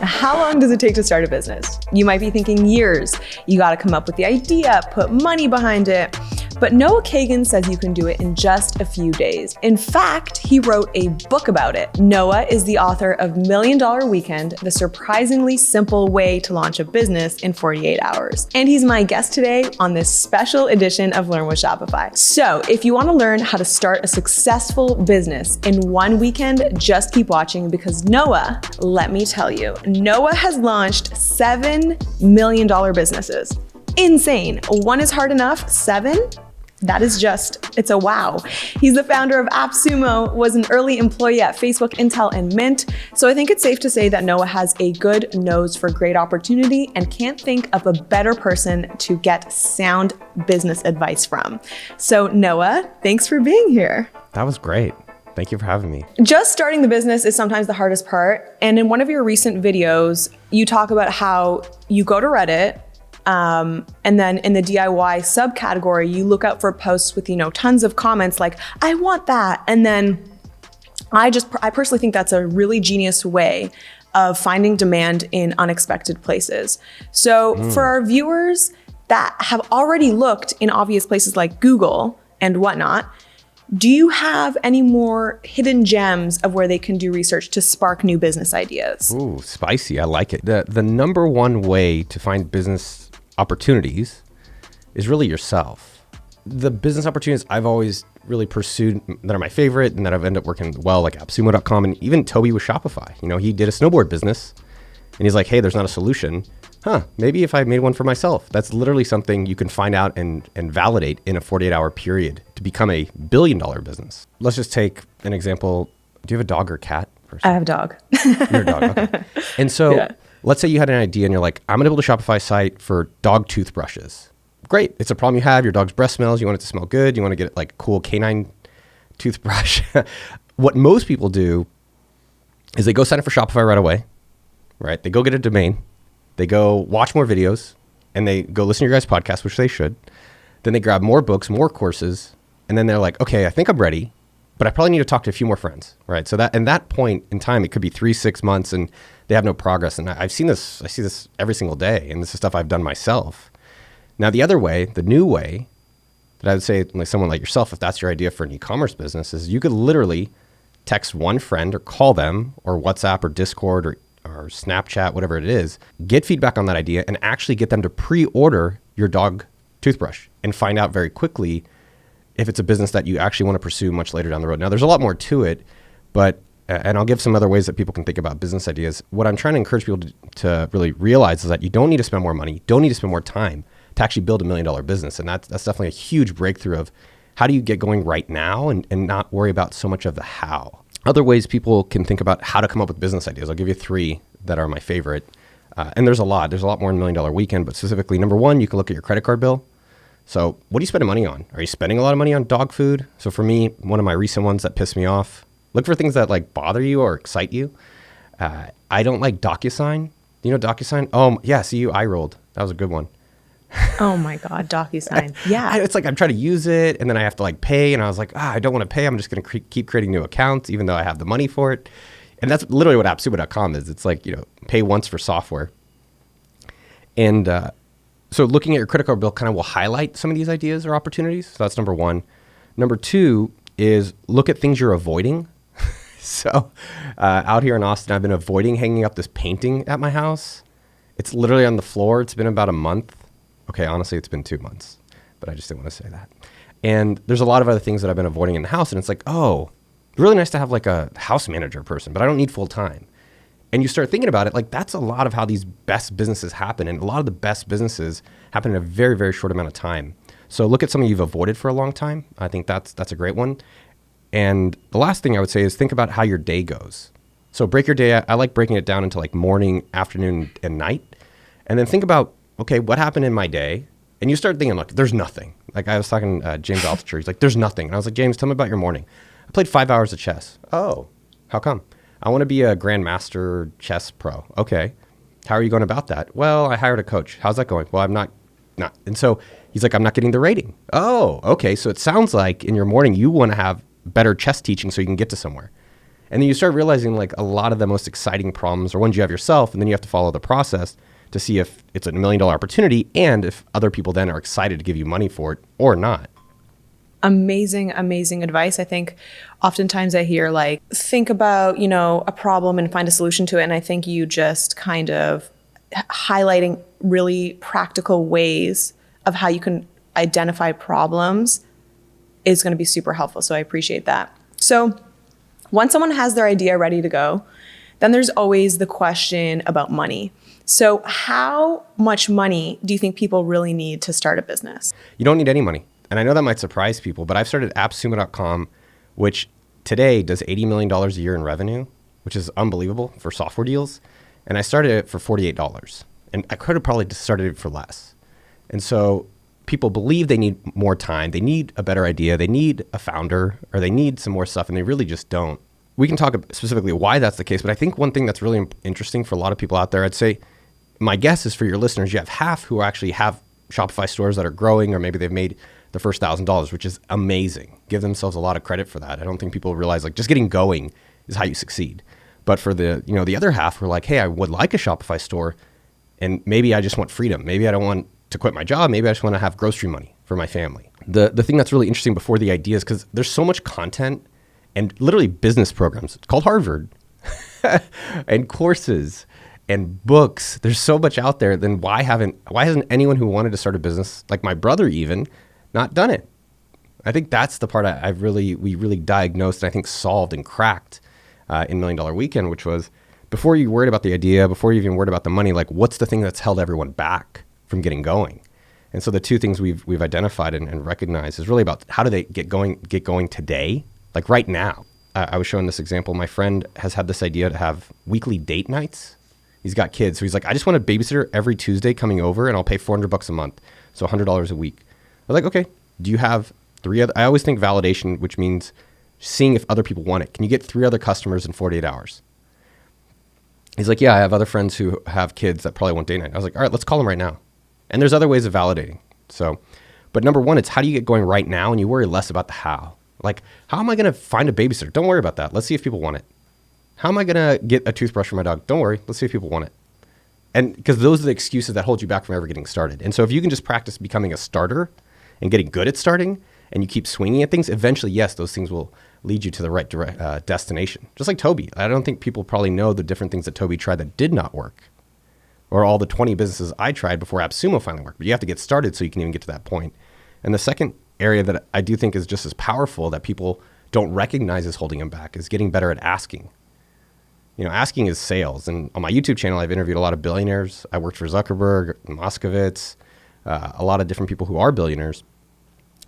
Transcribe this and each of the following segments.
How long does it take to start a business? You might be thinking years. You got to come up with the idea, put money behind it. But Noah Kagan says you can do it in just a few days. In fact, he wrote a book about it. Noah is the author of $1 Million Weekend, the surprisingly simple way to launch a business in 48 hours. And he's my guest today on this special edition of Learn with Shopify. So if you want to learn how to start a successful business in one weekend, just keep watching because Noah, let me tell you, Noah has launched $7 million businesses. Insane. One is hard enough, 7? That is it's a wow. He's the founder of AppSumo, was an early employee at Facebook, Intel, and Mint. So I think it's safe to say that Noah has a good nose for great opportunity and can't think of a better person to get sound business advice from. So Noah, thanks for being here. That was great. Thank you for having me. Just starting the business is sometimes the hardest part. And in one of your recent videos, you talk about how you go to Reddit, and then in the DIY subcategory, you look out for posts with, tons of comments like, I want that. And then I personally think that's a really genius way of finding demand in unexpected places. So for our viewers that have already looked in obvious places like Google and whatnot, do you have any more hidden gems of where they can do research to spark new business ideas? Ooh, spicy. I like it. The number one way to find business opportunities is really yourself. The business opportunities I've always really pursued that are my favorite and that I've ended up working well, like AppSumo.com, and even Toby with Shopify. He did a snowboard business and he's like, hey, there's not a solution. Maybe if I made one for myself. That's literally something you can find out and validate in a 48-hour period to become a billion-dollar business. Let's just take an example. Do you have a dog or cat? I have a dog. You're a dog, okay. And so let's say you had an idea and you're like, I'm gonna build a Shopify site for dog toothbrushes. Great, it's a problem you have. Your dog's breath smells. You want it to smell good. You want to get like a cool canine toothbrush. What most people do is they go sign up for Shopify right away, right? They go get a domain. They go watch more videos and they go listen to your guys' podcast, which they should. Then they grab more books, more courses. And then they're like, okay, I think I'm ready, but I probably need to talk to a few more friends, right? So that point in time, it could be 3-6 months and they have no progress. And I see this every single day. And this is stuff I've done myself. Now, the other way, the new way that I would say, like someone like yourself, if that's your idea for an e-commerce business, is you could literally text one friend or call them or WhatsApp or Discord or Snapchat, whatever it is, get feedback on that idea and actually get them to pre-order your dog toothbrush and find out very quickly if it's a business that you actually want to pursue much later down the road. Now, there's a lot more to it, but, and I'll give some other ways that people can think about business ideas. What I'm trying to encourage people to really realize is that you don't need to spend more money, don't need to spend more time to actually build $1 million business. And that's definitely a huge breakthrough of how do you get going right now and not worry about so much of the how. Other ways people can think about how to come up with business ideas. I'll give you 3 that are my favorite. And there's a lot more in $1 Million Weekend, but specifically, number 1, you can look at your credit card bill. So what are you spending money on? Are you spending a lot of money on dog food? So for me, one of my recent ones that pissed me off, look for things that like bother you or excite you. I don't like DocuSign. Do you know DocuSign? Oh yeah, see you eye rolled. That was a good one. Oh my God, DocuSign. Yeah. It's like I'm trying to use it and then I have to like pay and I was like, I don't want to pay. I'm just going to keep creating new accounts even though I have the money for it. And that's literally what AppSumo.com is. It's like, pay once for software. And so looking at your credit card bill kind of will highlight some of these ideas or opportunities. So that's number 1. Number 2 is look at things you're avoiding. So out here in Austin, I've been avoiding hanging up this painting at my house. It's literally on the floor. It's been about a month. Okay, honestly, it's been 2 months, but I just didn't want to say that. And there's a lot of other things that I've been avoiding in the house. And it's like, really nice to have like a house manager person, but I don't need full time. And you start thinking about it, like that's a lot of how these best businesses happen. And a lot of the best businesses happen in a very, very short amount of time. So look at something you've avoided for a long time. I think that's a great one. And the last thing I would say is think about how your day goes. So break your day. I like breaking it down into like morning, afternoon, and night. And then think about, okay, what happened in my day? And you start thinking, like, there's nothing. Like I was talking to James Altucher. He's like, there's nothing. And I was like, James, tell me about your morning. I played 5 hours of chess. Oh, how come? I want to be a grandmaster chess pro. Okay. How are you going about that? Well, I hired a coach. How's that going? Well, I'm not. And so he's like, I'm not getting the rating. Oh, okay. So it sounds like in your morning, you want to have better chess teaching so you can get to somewhere. And then you start realizing like a lot of the most exciting problems are ones you have yourself, and then you have to follow the process to see if it's a $1 million opportunity and if other people then are excited to give you money for it or not. Amazing, amazing advice. I think oftentimes I hear like, think about, a problem and find a solution to it. And I think you just kind of highlighting really practical ways of how you can identify problems is going to be super helpful. So I appreciate that. So once someone has their idea ready to go, then there's always the question about money. So how much money do you think people really need to start a business? You don't need any money. And I know that might surprise people, but I've started appsumo.com, which today does $80 million a year in revenue, which is unbelievable for software deals. And I started it for $48. And I could have probably just started it for less. And so people believe they need more time. They need a better idea. They need a founder, or they need some more stuff, and they really just don't. We can talk specifically why that's the case, but I think one thing that's really interesting for a lot of people out there, I'd say, my guess is for your listeners, you have half who actually have Shopify stores that are growing, or maybe they've made the first $1,000, which is amazing. Give themselves a lot of credit for that. I don't think people realize like just getting going is how you succeed. But for the other half who are like, hey, I would like a Shopify store, and maybe I just want freedom. Maybe I don't want to quit my job. Maybe I just want to have grocery money for my family. The thing that's really interesting before the idea is because there's so much content and literally business programs. It's called Harvard and courses and books. There's so much out there. Then why hasn't anyone who wanted to start a business, like my brother even, not done it? I think that's the part we really diagnosed and I think solved and cracked in $1 Million Weekend, which was before you worried about the idea, before you even worried about the money, like what's the thing that's held everyone back from getting going? And so the two things we've identified and recognized is really about how do they get going today, like right now. I was showing this example. My friend has had this idea to have weekly date nights. He's got kids. So he's like, I just want a babysitter every Tuesday coming over and I'll pay $400 a month. So $100 a week. I was like, okay, do you have 3 other, I always think validation, which means seeing if other people want it. Can you get 3 other customers in 48 hours? He's like, yeah, I have other friends who have kids that probably want date night. I was like, all right, let's call them right now. And there's other ways of validating. So, but number one, it's how do you get going right now? And you worry less about the how. Like, how am I going to find a babysitter? Don't worry about that. Let's see if people want it. How am I going to get a toothbrush for my dog? Don't worry. Let's see if people want it. And because those are the excuses that hold you back from ever getting started. And so if you can just practice becoming a starter and getting good at starting and you keep swinging at things, eventually, yes, those things will lead you to the right destination. Just like Toby. I don't think people probably know the different things that Toby tried that did not work, or all the 20 businesses I tried before AppSumo finally worked. But you have to get started so you can even get to that point. And the second area that I do think is just as powerful that people don't recognize as holding them back is getting better at asking. Asking is sales. And on my YouTube channel, I've interviewed a lot of billionaires. I worked for Zuckerberg, Moskovitz, a lot of different people who are billionaires.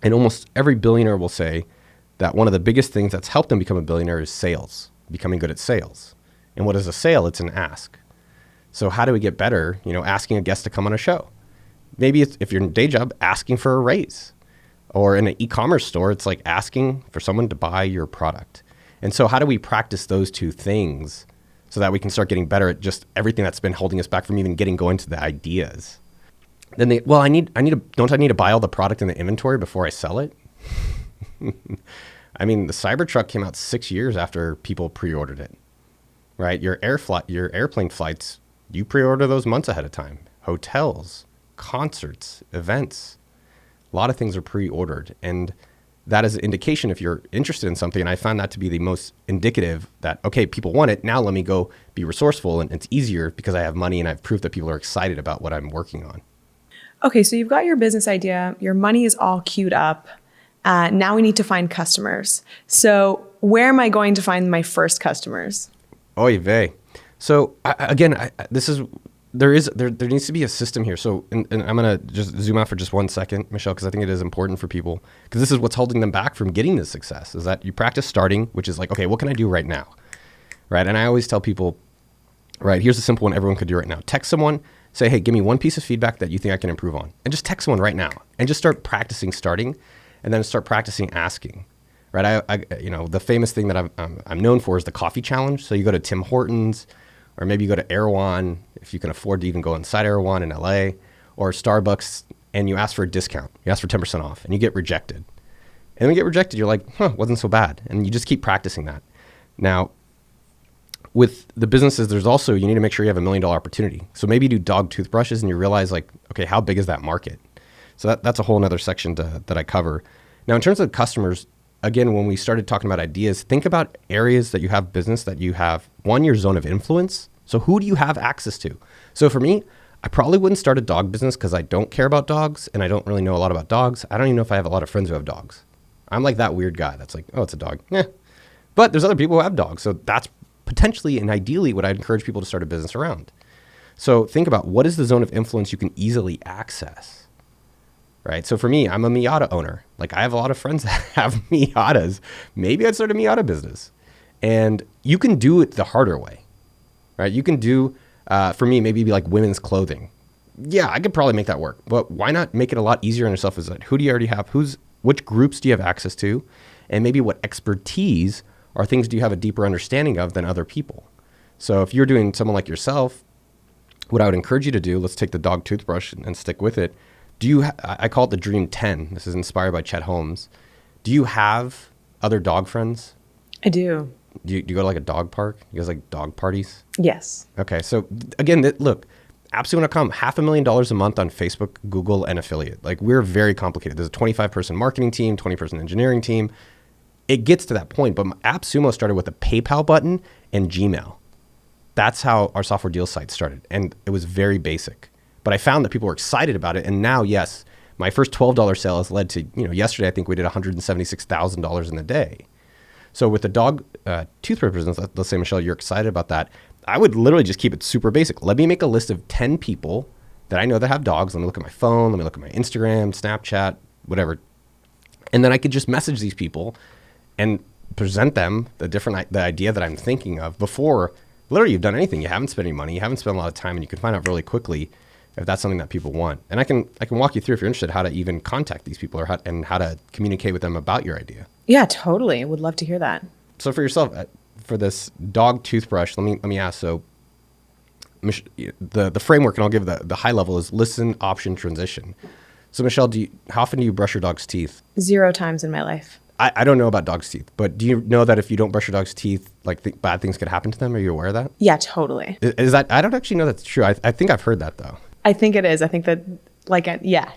And almost every billionaire will say that one of the biggest things that's helped them become a billionaire is sales, becoming good at sales. And what is a sale? It's an ask. So how do we get better? Asking a guest to come on a show. Maybe it's, if you're in a day job, asking for a raise. Or in an e-commerce store, it's like asking for someone to buy your product. And so how do we practice those two things so that we can start getting better at just everything that's been holding us back from even getting going to the ideas? Then don't I need to buy all the product in the inventory before I sell it? I mean, the Cybertruck came out 6 years after people pre-ordered it, right? Your airplane flights, you pre-order those months ahead of time. Hotels, concerts, events, a lot of things are pre-ordered. And that is an indication if you're interested in something. And I found that to be the most indicative that, okay, people want it. Now let me go be resourceful. And it's easier because I have money and I've proved that people are excited about what I'm working on. Okay, so you've got your business idea. Your money is all queued up. Now we need to find customers. So where am I going to find my first customers? Oy vey. So there needs to be a system here. So, and I'm going to just zoom out for just 1 second, Michelle, because I think it is important for people, because this is what's holding them back from getting this success, is that you practice starting, which is like, okay, what can I do right now? Right. And I always tell people, right, here's a simple one everyone could do right now. Text someone, say, hey, give me one piece of feedback that you think I can improve on. And just text someone right now and just start practicing starting and then start practicing asking. Right. The famous thing that I'm known for is the coffee challenge. So you go to Tim Hortons, or maybe you go to Erewhon, if you can afford to even go inside Erewhon in LA, or Starbucks, and you ask for a discount. You ask for 10% off, and you get rejected. And when you get rejected, you're like, wasn't so bad. And you just keep practicing that. Now, with the businesses, there's also, you need to make sure you have $1 million opportunity. So maybe you do dog toothbrushes and you realize like, okay, how big is that market? So that's a whole nother section that I cover. Now, in terms of customers, again, when we started talking about ideas, think about areas that you have business that you have, one, your zone of influence. So who do you have access to? So for me, I probably wouldn't start a dog business because I don't care about dogs and I don't really know a lot about dogs. I don't even know if I have a lot of friends who have dogs. I'm like that weird guy that's like, oh, it's a dog. Yeah. But there's other people who have dogs. So that's potentially and ideally what I'd encourage people to start a business around. So think about what is the zone of influence you can easily access, right? So for me, I'm a Miata owner. Like I have a lot of friends that have Miatas. Maybe I'd start a Miata business. And you can do it the harder way, right? You can do, for me, maybe be like women's clothing. Yeah, I could probably make that work. But why not make it a lot easier on yourself? Is that who do you already have? Which groups do you have access to? And maybe what expertise or things do you have a deeper understanding of than other people? So if you're doing someone like yourself, what I would encourage you to do, let's take the dog toothbrush and stick with it. I call it the Dream 10. This is inspired by Chet Holmes. Do you have other dog friends? I do. Do you go to like a dog park? You guys like dog parties? Yes. Okay. So again, look, Absolute.com, $500,000 a month on Facebook, Google, and affiliate. Like we're very complicated. There's a 25-person marketing team, 20-person engineering team. It gets to that point, but AppSumo started with a PayPal button and Gmail. That's how our software deal site started. And it was very basic. But I found that people were excited about it. And now, yes, my first $12 sale has led to, yesterday I think we did $176,000 in a day. So with the dog toothbrush business, let's say, Michelle, you're excited about that. I would literally just keep it super basic. Let me make a list of 10 people that I know that have dogs. Let me look at my phone. Let me look at my Instagram, Snapchat, whatever. And then I could just message these people and present them the idea that I'm thinking of before literally you've done anything. You haven't spent any money. You haven't spent a lot of time, and you can find out really quickly if that's something that people want. And I can walk you through, if you're interested, how to even contact these people and how to communicate with them about your idea. Yeah, totally. Would love to hear that. So for yourself, for this dog toothbrush, let me ask. So the framework, and I'll give the high level, is listen, option, transition. So Michelle, how often do you brush your dog's teeth? 0 times in my life. I don't know about dog's teeth, but do you know that if you don't brush your dog's teeth, like bad things could happen to them? Are you aware of that? Yeah, totally. Is that? I don't actually know that's true. I think I've heard that though. I think it is. I think that, yeah.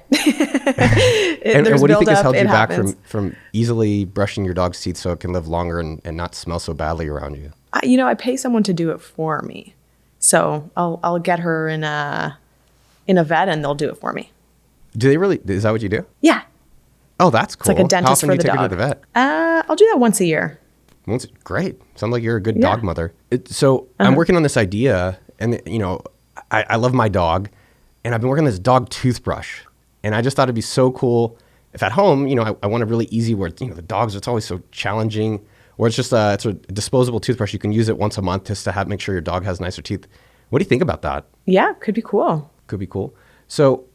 And what do you think has held you back from easily brushing your dog's teeth so it can live longer and not smell so badly around you? I pay someone to do it for me. So I'll get her in a vet and they'll do it for me. Do they really? Is that what you do? Yeah. Oh, that's cool. It's like a dentist for the dog. How often do you take her to the vet? I'll do that once a year. Great. Sounds like you're a good dog mother. I'm working on this idea, and I love my dog, and I've been working on this dog toothbrush, and I just thought it'd be so cool if at home, I want a really easy where the dogs, it's always so challenging, or it's just it's a disposable toothbrush. You can use it once a month just to make sure your dog has nicer teeth. What do you think about that? Yeah, could be cool. Could be cool. So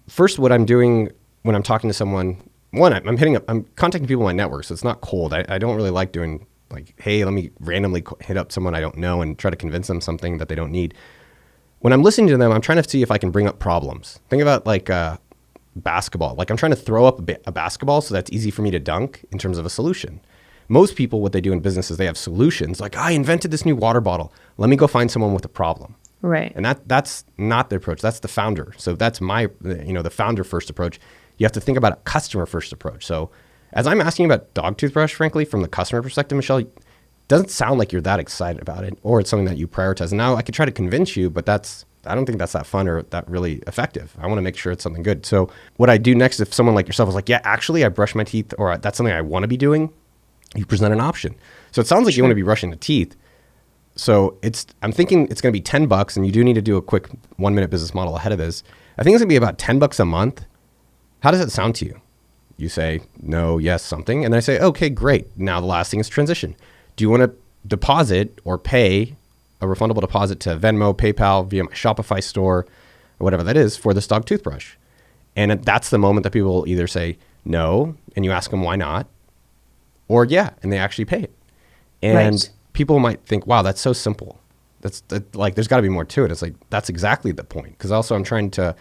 first, what I'm doing when I'm talking to someone, I'm contacting people in my network, so it's not cold. I don't really like doing like, hey, let me randomly hit up someone I don't know and try to convince them something that they don't need. When I'm listening to them, I'm trying to see if I can bring up problems. Think about like basketball. Like I'm trying to throw up a basketball so that's easy for me to dunk in terms of a solution. Most people, what they do in business is they have solutions. Like, I invented this new water bottle. Let me go find someone with a problem. Right. And that's not the approach. That's the founder. So that's the founder first approach. You have to think about a customer first approach. So as I'm asking about dog toothbrush, frankly, from the customer perspective, Michelle, it doesn't sound like you're that excited about it, or it's something that you prioritize. And now I could try to convince you, but I don't think that's that fun or that really effective. I want to make sure it's something good. So what I do next, if someone like yourself is like, yeah, actually I brush my teeth, or that's something I want to be doing, you present an option. So it sounds like you want to be brushing the teeth. So I'm thinking it's going to be $10, and you do need to do a quick 1-minute business model ahead of this. I think it's going to be about $10 a month. How does it sound to you? You say no, yes, something. And I say, okay, great. Now the last thing is transition. Do you want to deposit or pay a refundable deposit to Venmo, PayPal, via my Shopify store, or whatever that is, for this dog toothbrush? And that's the moment that people will either say no, and you ask them why not, or yeah, and they actually pay it. And people might think, wow, that's so simple. That's like, there's got to be more to it. It's like, that's exactly the point. Because also I'm trying to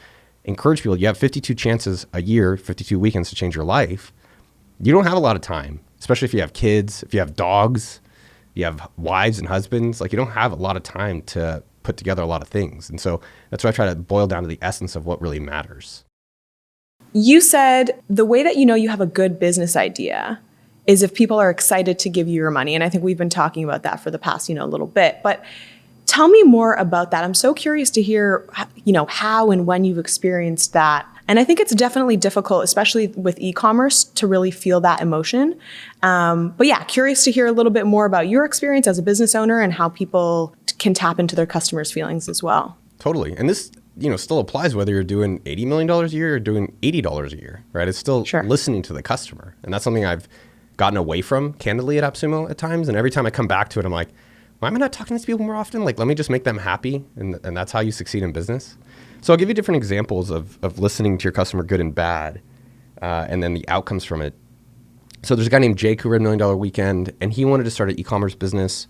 encourage people. You have 52 chances a year, 52 weekends to change your life. You don't have a lot of time, especially if you have kids, if you have dogs. You have wives and husbands. Like, you don't have a lot of time to put together a lot of things. And so that's why I try to boil down to the essence of what really matters. You said the way that you know you have a good business idea is if people are excited to give you your money. And I think we've been talking about that for the past, little bit. But tell me more about that. I'm so curious to hear, how and when you've experienced that. And I think it's definitely difficult, especially with e-commerce, to really feel that emotion. But yeah, curious to hear a little bit more about your experience as a business owner and how people can tap into their customers' feelings as well. Totally. And this, still applies whether you're doing $80 million a year or doing $80 a year, right? It's still listening to the customer. And that's something I've gotten away from, candidly, at AppSumo at times. And every time I come back to it, I'm like, why am I not talking to these people more often? Like, let me just make them happy. And that's how you succeed in business. So I'll give you different examples of listening to your customer, good and bad, and then the outcomes from it. So there's a guy named Jake who ran $1 Million Weekend, and he wanted to start an e-commerce business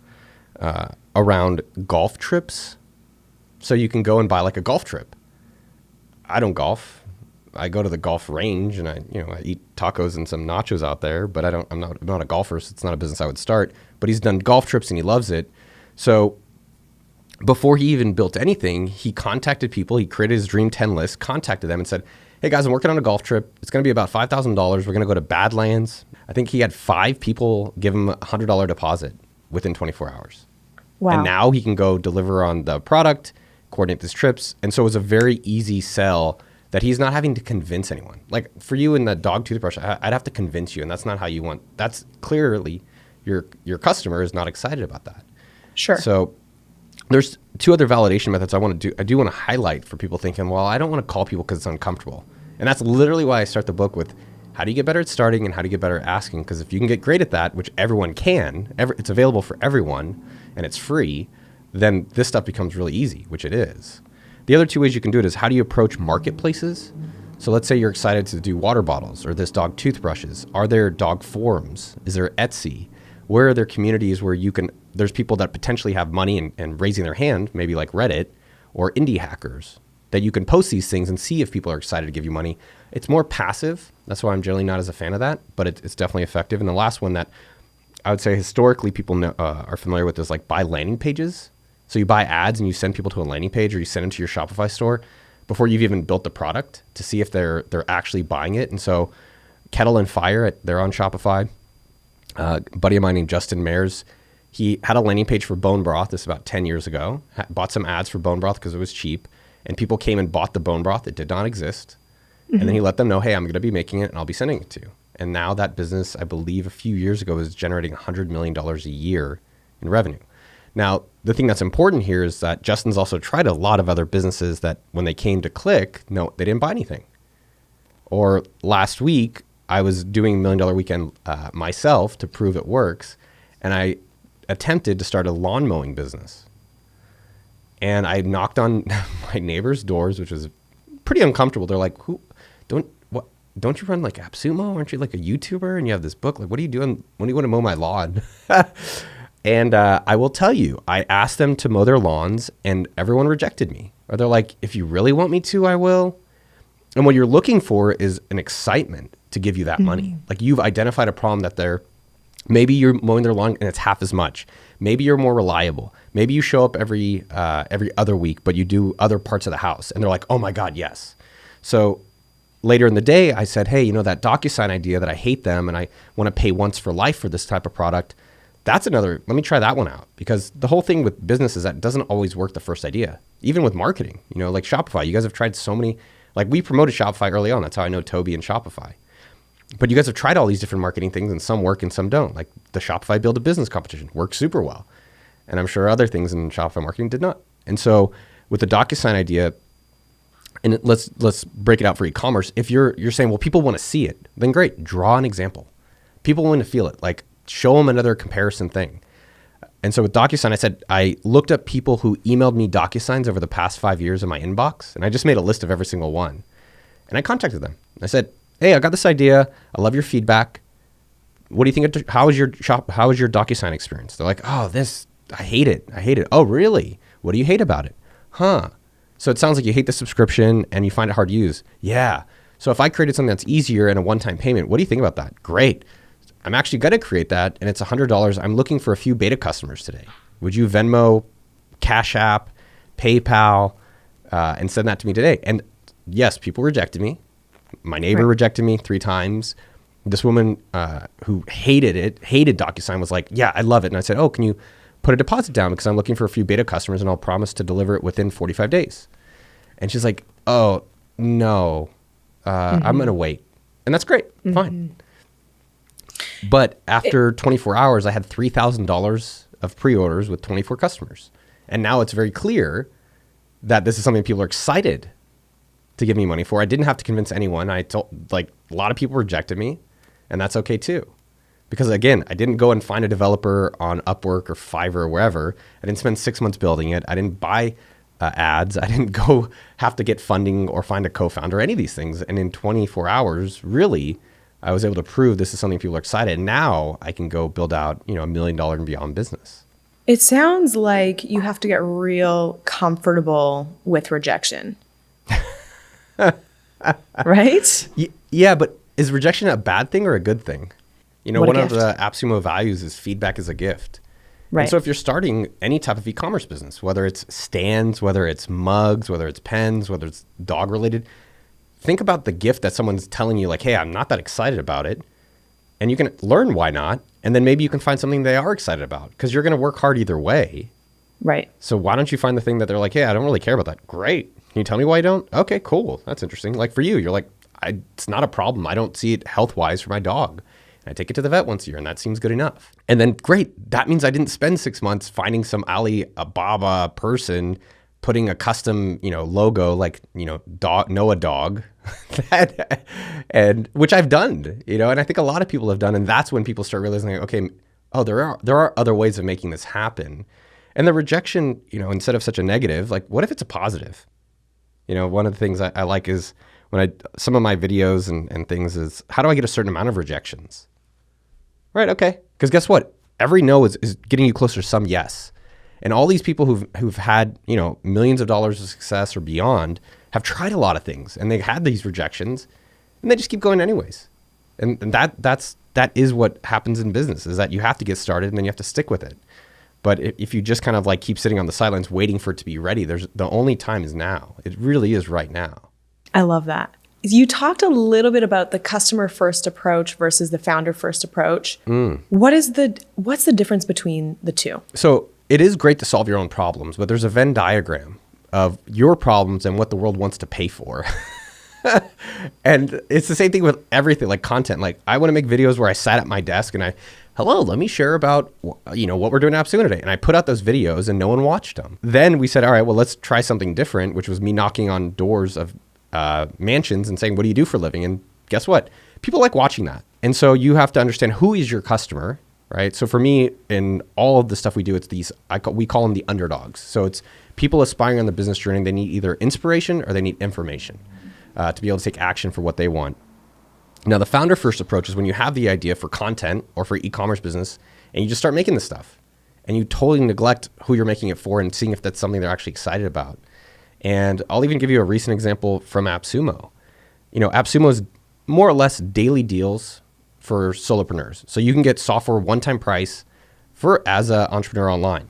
around golf trips. So you can go and buy like a golf trip. I don't golf. I go to the golf range and I eat tacos and some nachos out there, but I'm not a golfer, so it's not a business I would start. But he's done golf trips and he loves it. So before he even built anything, he contacted people. He created his Dream 10 list, contacted them and said, hey guys, I'm working on a golf trip. It's going to be about $5,000. We're going to go to Badlands. I think he had 5 people give him a $100 deposit within 24 hours. Wow. And now he can go deliver on the product, coordinate these trips. And so it was a very easy sell that he's not having to convince anyone. Like for you in the dog toothbrush, I'd have to convince you, and that's not how you want. That's clearly your customer is not excited about that. Sure. So there's 2 other validation methods I do want to highlight for people thinking, well, I don't want to call people because it's uncomfortable. And that's literally why I start the book with how do you get better at starting and how do you get better at asking? Because if you can get great at that, which everyone can, it's available for everyone and it's free, then this stuff becomes really easy, which it is. The other 2 ways you can do it is how do you approach marketplaces? So let's say you're excited to do water bottles or this dog toothbrushes. Are there dog forums? Is there Etsy? Where are there communities where there's people that potentially have money and raising their hand, maybe like Reddit or indie hackers, that you can post these things and see if people are excited to give you money. It's more passive. That's why I'm generally not as a fan of that, but it's definitely effective. And the last one that I would say historically people are familiar with is like buy landing pages. So you buy ads and you send people to a landing page or you send them to your Shopify store before you've even built the product to see if they're actually buying it. And so Kettle and Fire, they're on Shopify. A buddy of mine named Justin Mayers, he had a landing page for bone broth. This about 10 years ago. Bought some ads for bone broth because it was cheap. And people came and bought the bone broth. It did not exist. Mm-hmm. And then he let them know, hey, I'm going to be making it and I'll be sending it to you. And now that business, I believe a few years ago, is generating $100 million a year in revenue. Now, the thing that's important here is that Justin's also tried a lot of other businesses that when they came to click, no, they didn't buy anything. Or last week, I was doing $1 Million Weekend myself to prove it works. And I attempted to start a lawn mowing business. And I knocked on my neighbors' doors, which was pretty uncomfortable. They're like, don't you run like AppSumo? Aren't you like a YouTuber? And you have this book. Like, what are you doing? When do you want to mow my lawn? And I will tell you, I asked them to mow their lawns and everyone rejected me. Or they're like, if you really want me to, I will. And what you're looking for is an excitement to give you that money. Like you've identified a problem that maybe you're mowing their lawn and it's half as much. Maybe you're more reliable. Maybe you show up every other week, but you do other parts of the house. And they're like, oh my God, yes. So later in the day, I said, hey, that DocuSign idea that I hate them and I want to pay once for life for this type of product. That's let me try that one out. Because the whole thing with business is that it doesn't always work the first idea. Even with marketing, like Shopify, you guys have tried so many, like we promoted Shopify early on. That's how I know Toby and Shopify. But you guys have tried all these different marketing things and some work and some don't. Like the Shopify Build a Business competition worked super well. And I'm sure other things in Shopify marketing did not. And so with the DocuSign idea, and let's break it out for e-commerce. If you're saying, well, people want to see it, then great, draw an example. People want to feel it, like show them another comparison thing. And so with DocuSign, I said, I looked up people who emailed me DocuSigns over the past 5 years in my inbox, and I just made a list of every single one. And I contacted them. I said, hey, I got this idea. I love your feedback. What do you think? How was your DocuSign experience? They're like, oh, I hate it. Oh, really? What do you hate about it? Huh. So it sounds like you hate the subscription and you find it hard to use. Yeah. So if I created something that's easier and a one-time payment, what do you think about that? Great. I'm actually going to create that, and it's $100. I'm looking for a few beta customers today. Would you Venmo, Cash App, PayPal, and send that to me today? And yes, people rejected me. My neighbor rejected me 3 times. This woman who hated DocuSign was like, yeah, I love it. And I said, oh, can you put a deposit down because I'm looking for a few beta customers and I'll promise to deliver it within 45 days. And she's like, oh, no, I'm going to wait. And that's great. Fine. But after 24 hours, I had $3,000 of pre-orders with 24 customers. And now it's very clear that this is something people are excited to give me money for. I didn't have to convince anyone. I told, like, a lot of people rejected me, and that's okay too. Because again, I didn't go and find a developer on Upwork or Fiverr or wherever. I didn't spend 6 months building it. I didn't buy ads. I didn't go have to get funding or find a co-founder, any of these things. And in 24 hours, really, I was able to prove this is something people are excited. And now I can go build out, $1 million and beyond business. It sounds like you have to get real comfortable with rejection. Right? Yeah, but is rejection a bad thing or a good thing? One of the AppSumo values is feedback is a gift. Right. And so if you're starting any type of e-commerce business, whether it's stands, whether it's mugs, whether it's pens, whether it's dog related, think about the gift that someone's telling you, like, hey, I'm not that excited about it. And you can learn why not. And then maybe you can find something they are excited about because you're going to work hard either way. Right. So why don't you find the thing that they're like, hey, I don't really care about that. Great. Can you tell me why you don't? Okay, cool. That's interesting. Like for you, you're like, it's not a problem. I don't see it health-wise for my dog. I take it to the vet once a year, and that seems good enough. And then, great, that means I didn't spend 6 months finding some Alibaba person putting a custom, logo like, Noah dog, and which I've done, and I think a lot of people have done, and that's when people start realizing, okay, oh, there are other ways of making this happen, and the rejection, instead of such a negative, like, what if it's a positive? One of the things I like is when some of my videos and things is, how do I get a certain amount of rejections? Right, okay. Because guess what? Every no is getting you closer to some yes. And all these people who've had, millions of dollars of success or beyond have tried a lot of things and they've had these rejections and they just keep going anyways. And that is what happens in business, is that you have to get started and then you have to stick with it. But if you just kind of like keep sitting on the sidelines waiting for it to be ready, the only time is now. It really is right now. I love that. You talked a little bit about the customer first approach versus the founder first approach. What's the difference between the two? So it is great to solve your own problems, but there's a Venn diagram of your problems and what the world wants to pay for. And it's the same thing with everything, like content. Like I want to make videos where I sat at my desk and hello, let me share about, what we're doing at AppSumo today. And I put out those videos and no one watched them. Then we said, all right, well, let's try something different, which was me knocking on doors of mansions and saying, what do you do for a living? And guess what? People like watching that. And so you have to understand who is your customer, right? So for me, in all of the stuff we do, it's we call them the underdogs. So it's people aspiring on the business journey. They need either inspiration or they need information to be able to take action for what they want. Now, the founder first approach is when you have the idea for content or for e-commerce business and you just start making this stuff and you totally neglect who you're making it for and seeing if that's something they're actually excited about. And I'll even give you a recent example from AppSumo. AppSumo is more or less daily deals for solopreneurs. So you can get software one-time price as an entrepreneur online.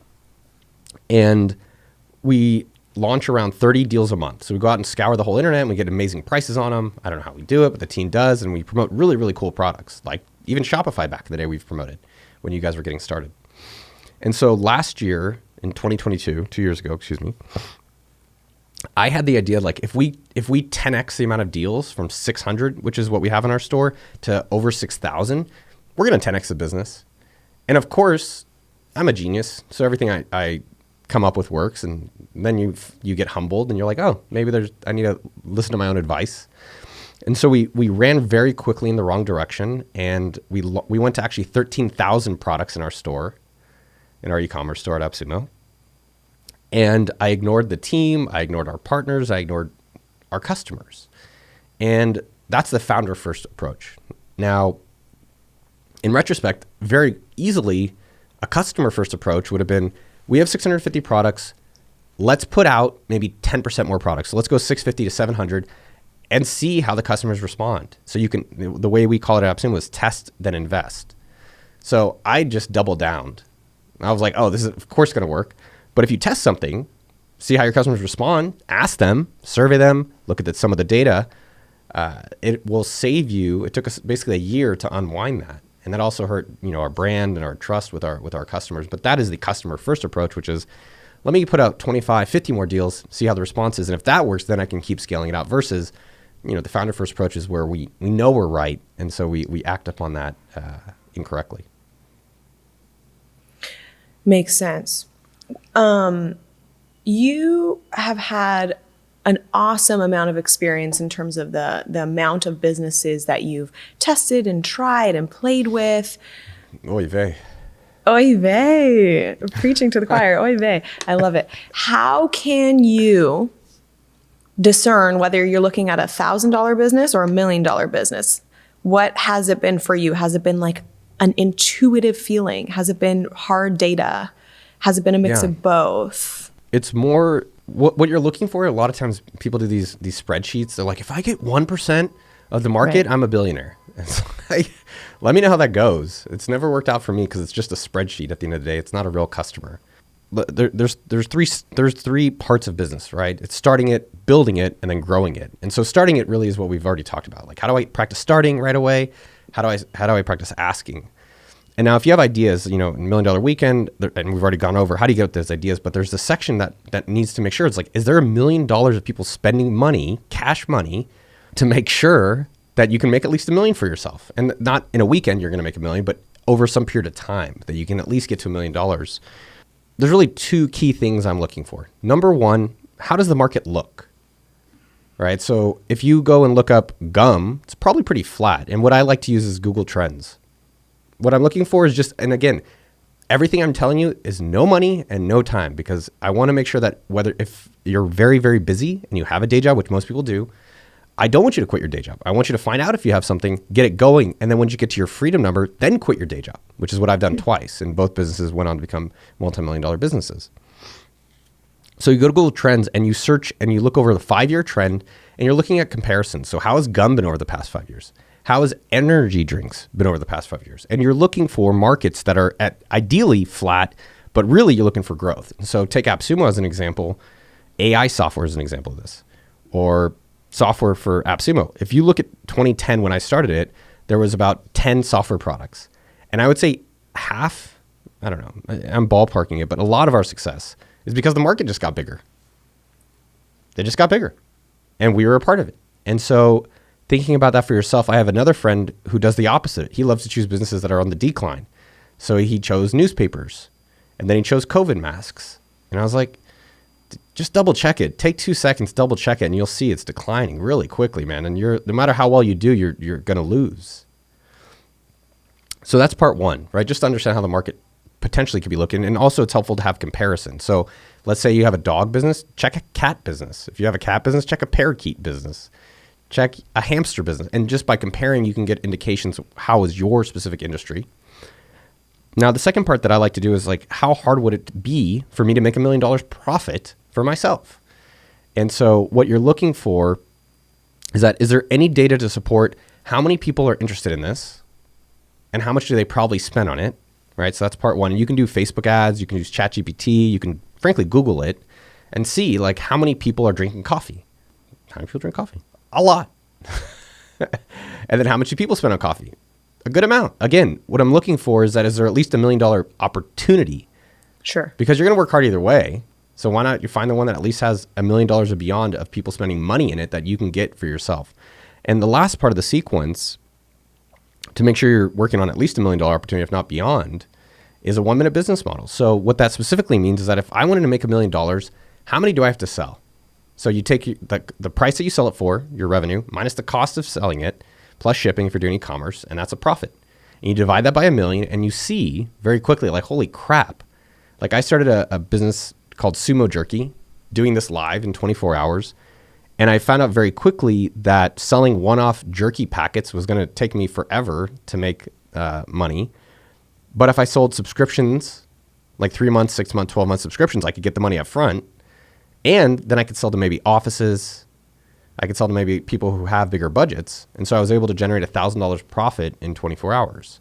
And we launch around 30 deals a month. So we go out and scour the whole internet and we get amazing prices on them. I don't know how we do it, but the team does. And we promote really, really cool products. Like even Shopify back in the day we've promoted when you guys were getting started. And so last year in 2022, 2 years ago, I had the idea, like, if we 10x the amount of deals from 600, which is what we have in our store, to over 6,000, we're going to 10x the business. And of course, I'm a genius, so everything I come up with works. And then you get humbled, and you're like, oh, maybe I need to listen to my own advice. And so we ran very quickly in the wrong direction, and we went to actually 13,000 products in our store, in our e-commerce store at AppSumo. And I ignored the team, I ignored our partners, I ignored our customers. And that's the founder first approach. Now, in retrospect, very easily, a customer first approach would have been, we have 650 products, let's put out maybe 10% more products. So let's go 650 to 700 and see how the customers respond. So the way we call it at AppSumo is test, then invest. So I just doubled down. I was like, oh, this is of course going to work. But if you test something, see how your customers respond, ask them, survey them, look at some of the data, it will save you. It took us basically a year to unwind that. And that also hurt, our brand and our trust with our customers. But that is the customer first approach, which is, let me put out 25, 50 more deals, see how the response is. And if that works, then I can keep scaling it out versus, the founder first approach is where we know we're right. And so we act upon that incorrectly. Makes sense. You have had an awesome amount of experience in terms of the amount of businesses that you've tested and tried and played with. Oy vey. Oy vey. Preaching to the choir. Oy vey. I love it. How can you discern whether you're looking at $1,000 business or $1 million business? What has it been for you? Has it been like an intuitive feeling? Has it been hard data? Has it been a mix of both? It's more what you're looking for. A lot of times people do these spreadsheets. They're like, if I get 1% of the market, I'm a billionaire. It's like, let me know how that goes. It's never worked out for me because it's just a spreadsheet at the end of the day. It's not a real customer. There's three parts of business, right? It's starting it, building it, and then growing it. And so starting it really is what we've already talked about. Like, how do I practice starting right away? How do I practice asking? And now if you have ideas, $1 Million Weekend, and we've already gone over how do you get those ideas, but there's a section that needs to make sure it's like, is there $1 million of people spending money, cash money, to make sure that you can make at least $1 million for yourself? And not in a weekend you're going to make $1 million, but over some period of time that you can at least get to $1 million. There's really two key things I'm looking for. Number one, how does the market look? Right? So if you go and look up gum, it's probably pretty flat. And what I like to use is Google Trends. What I'm looking for is just, and again, everything I'm telling you is no money and no time, because I want to make sure that if you're very, very busy and you have a day job, which most people do, I don't want you to quit your day job. I want you to find out if you have something, get it going. And then once you get to your freedom number, then quit your day job, which is what I've done twice. And both businesses went on to become multi-million-dollar businesses. So you go to Google Trends and you search and you look over the 5-year trend and you're looking at comparisons. So how has gum been over the past 5 years? How has energy drinks been over the past 5 years? And you're looking for markets that are at ideally flat, but really you're looking for growth. So take AppSumo as an example. AI software is an example of this, or software for AppSumo. If you look at 2010, when I started it, there was about 10 software products. And I would say half, I don't know, I'm ballparking it, but a lot of our success is because the market just got bigger. They just got bigger and we were a part of it. And so thinking about that for yourself, I have another friend who does the opposite. He loves to choose businesses that are on the decline. So he chose newspapers and then he chose COVID masks. And I was like, just double check it. Take 2 seconds, double check it, and you'll see it's declining really quickly, man. And no matter how well you do, you're going to lose. So that's part one, right? Just to understand how the market potentially could be looking. And also it's helpful to have comparison. So let's say you have a dog business, check a cat business. If you have a cat business, check a parakeet business. Check a hamster business. And just by comparing, you can get indications of how is your specific industry. Now, the second part that I like to do is like, how hard would it be for me to make $1 million profit for myself? And so what you're looking for is there any data to support how many people are interested in this and how much do they probably spend on it, right? So that's part one. And you can do Facebook ads, you can use ChatGPT, you can frankly Google it and see like how many people are drinking coffee. How many people drink coffee? A lot. And then how much do people spend on coffee? A good amount. Again, what I'm looking for is there at least $1 million opportunity? Sure. Because you're going to work hard either way. So why not you find the one that at least has $1 million or beyond of people spending money in it that you can get for yourself? And the last part of the sequence to make sure you're working on at least $1 million opportunity, if not beyond, is a 1-minute business model. So what that specifically means is that if I wanted to make $1 million, how many do I have to sell? So you take the price that you sell it for, your revenue, minus the cost of selling it, plus shipping if you're doing e-commerce, and that's a profit. And you divide that by 1 million and you see very quickly, like, holy crap. Like I started a business called Sumo Jerky, doing this live in 24 hours. And I found out very quickly that selling one-off jerky packets was going to take me forever to make money. But if I sold subscriptions, like 3 months, 6 months, 12 month subscriptions, I could get the money up front. And then I could sell to maybe offices. I could sell to maybe people who have bigger budgets. And so I was able to generate $1,000 profit in 24 hours.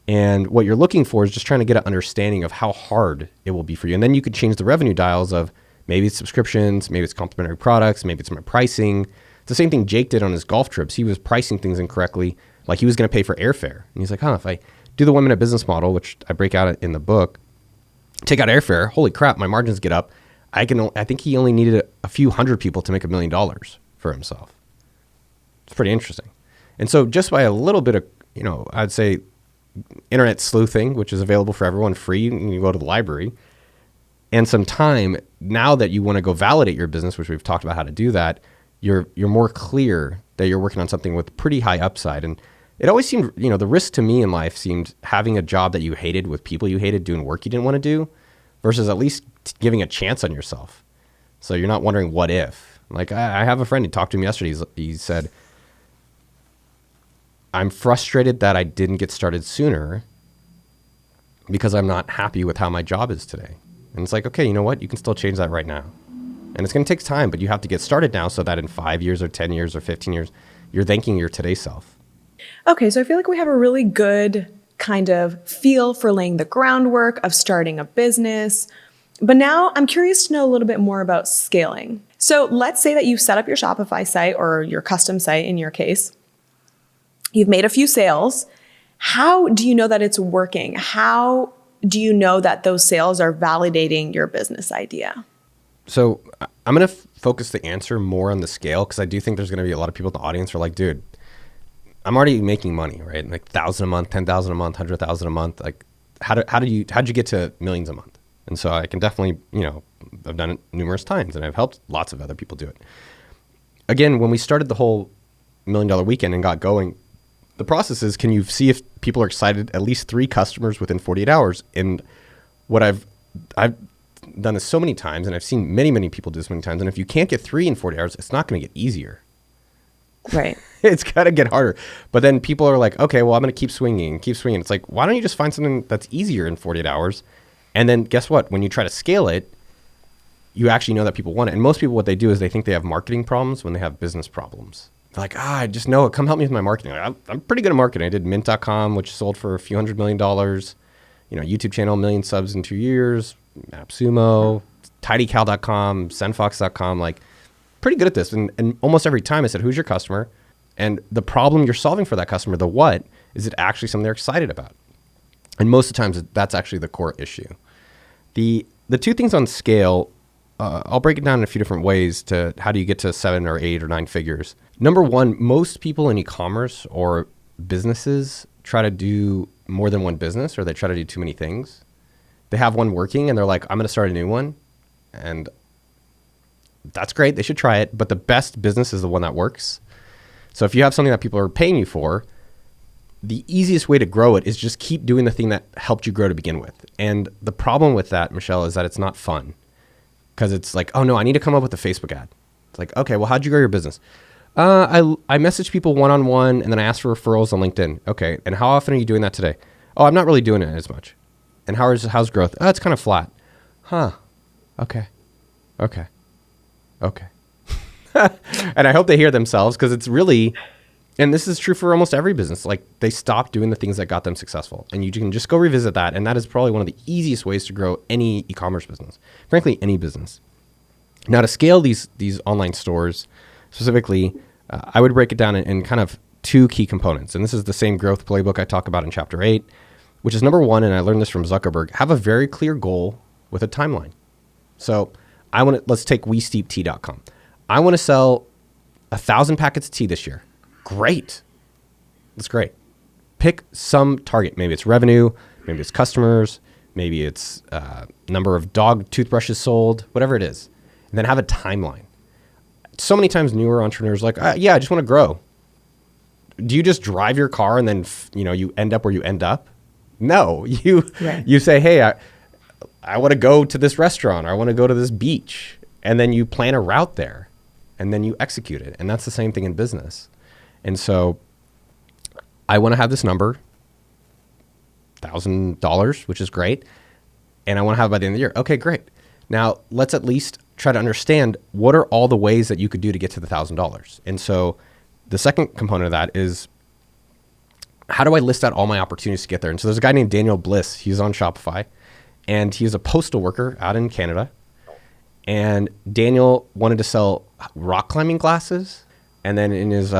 And what you're looking for is just trying to get an understanding of how hard it will be for you. And then you could change the revenue dials of maybe it's subscriptions, maybe it's complementary products, maybe it's my pricing. It's the same thing Jake did on his golf trips. He was pricing things incorrectly. Like he was going to pay for airfare. And he's like, if I do the 1 minute business model, which I break out in the book, take out airfare, holy crap, my margins get up. I think he only needed a few hundred people to make $1 million for himself. It's pretty interesting. And so just by a little bit of, I'd say internet sleuthing, which is available for everyone free, and you go to the library, and some time, now that you want to go validate your business, which we've talked about how to do that, you're more clear that you're working on something with pretty high upside. And it always seemed, the risk to me in life seemed having a job that you hated with people you hated, doing work you didn't want to do, versus at least giving a chance on yourself. So you're not wondering what if. Like I have a friend who talked to me yesterday. He said, I'm frustrated that I didn't get started sooner because I'm not happy with how my job is today. And it's like, okay, you know what? You can still change that right now. And it's going to take time, but you have to get started now so that in 5 years or 10 years or 15 years, you're thanking your today self. Okay, so I feel like we have a really good kind of feel for laying the groundwork of starting a business. But now I'm curious to know a little bit more about scaling. So let's say that you've set up your Shopify site or your custom site in your case. You've made a few sales. How do you know that it's working? How do you know that those sales are validating your business idea? So I'm going to focus the answer more on the scale because I do think there's going to be a lot of people in the audience who are like, dude, I'm already making money, right? Like 1,000 a month, 10,000 a month, 100,000 a month. Like how'd you get to millions a month? And so I can definitely, I've done it numerous times and I've helped lots of other people do it. Again, when we started the whole $1 Million Weekend and got going, the process is, can you see if people are excited? At least 3 customers within 48 hours. And what I've done this so many times, and I've seen many, many people do this many times. And if you can't get 3 in 40 hours, it's not going to get easier. Right. It's got to get harder. But then people are like, okay, well, I'm going to keep swinging. It's like, why don't you just find something that's easier in 48 hours? And then guess what? When you try to scale it, you actually know that people want it. And most people, what they do is they think they have marketing problems when they have business problems. They're like, I just know it. Come help me with my marketing. Like, I'm pretty good at marketing. I did mint.com, which sold for a few $100 million. YouTube channel, 1 million subs in 2 years. AppSumo, tidycal.com, sendfox.com. Like, pretty good at this. And almost every time I said, who's your customer? And the problem you're solving for that customer, the what, is it actually something they're excited about? And most of the times, that's actually the core issue. The 2 things on scale, I'll break it down in a few different ways to how do you get to 7 or 8 or 9 figures. Number one, most people in e-commerce or businesses try to do more than one business, or they try to do too many things. They have one working and they're like, I'm going to start a new one. And that's great. They should try it. But the best business is the one that works. So if you have something that people are paying you for, the easiest way to grow it is just keep doing the thing that helped you grow to begin with. And the problem with that, Michelle, is that it's not fun. Because it's like, oh no, I need to come up with a Facebook ad. It's like, okay, well, how'd you grow your business? I message people one-on-one and then I ask for referrals on LinkedIn. Okay, and how often are you doing that today? Oh, I'm not really doing it as much. And how's growth? Oh, it's kind of flat. Huh. Okay. And I hope they hear themselves because it's really, and this is true for almost every business, like they stop doing the things that got them successful. And you can just go revisit that. And that is probably one of the easiest ways to grow any e-commerce business, frankly, any business. Now to scale these online stores specifically, I would break it down in kind of 2 key components. And this is the same growth playbook I talk about in chapter 8, which is number 1. And I learned this from Zuckerberg, have a very clear goal with a timeline. So let's take WeSteepTea.com. I want to sell 1,000 packets of tea this year. Great. That's great. Pick some target. Maybe it's revenue, maybe it's customers, maybe it's number of dog toothbrushes sold, whatever it is. And then have a timeline. So many times newer entrepreneurs are like, yeah, I just want to grow. Do you just drive your car and then you end up where you end up? No, you say, hey, I want to go to this restaurant, or I want to go to this beach. And then you plan a route there and then you execute it. And that's the same thing in business. And so I want to have this number, $1,000, which is great. And I want to have it by the end of the year. Okay, great. Now let's at least try to understand what are all the ways that you could do to get to the $1,000. And so the second component of that is how do I list out all my opportunities to get there? And so there's a guy named Daniel Bliss. He's on Shopify, and he's a postal worker out in Canada. And Daniel wanted to sell rock climbing glasses. And then in his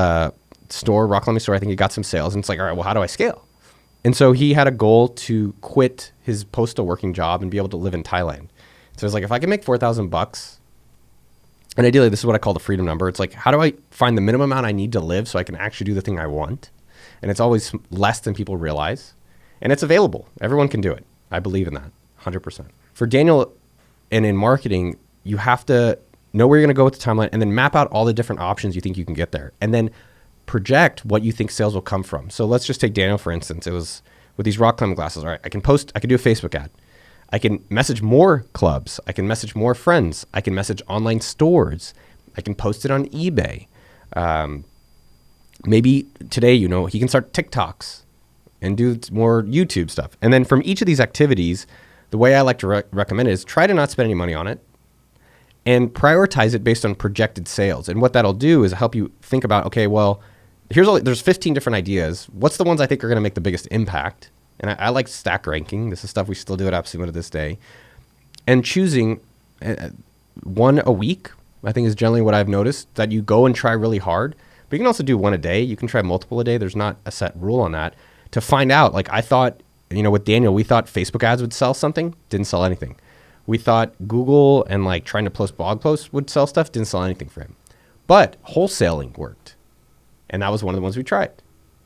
store, rock climbing store, I think he got some sales. And it's like, all right, well, how do I scale? And so he had a goal to quit his postal working job and be able to live in Thailand. So it's like, if I can make $4,000, and ideally this is what I call the freedom number. It's like, how do I find the minimum amount I need to live so I can actually do the thing I want? And it's always less than people realize. And it's available. Everyone can do it. I believe in that 100%. For Daniel, and in marketing, you have to know where you're going to go with the timeline and then map out all the different options you think you can get there. And then project what you think sales will come from. So let's just take Daniel, for instance. It was with these rock climbing glasses. All right, I can do a Facebook ad. I can message more clubs. I can message more friends. I can message online stores. I can post it on eBay. Maybe today, he can start TikToks and do more YouTube stuff. And then from each of these activities, the way I like to recommend it is try to not spend any money on it and prioritize it based on projected sales. And what that'll do is help you think about, okay, well, there's 15 different ideas. What's the ones I think are going to make the biggest impact? And I like stack ranking. This is stuff we still do at AppSumo to this day. And choosing one a week, I think is generally what I've noticed, that you go and try really hard. But you can also do one a day. You can try multiple a day. There's not a set rule on that. To find out, like I thought, with Daniel, we thought Facebook ads would sell something, didn't sell anything. We thought Google and like trying to post blog posts would sell stuff, didn't sell anything for him. But wholesaling worked. And that was one of the ones we tried.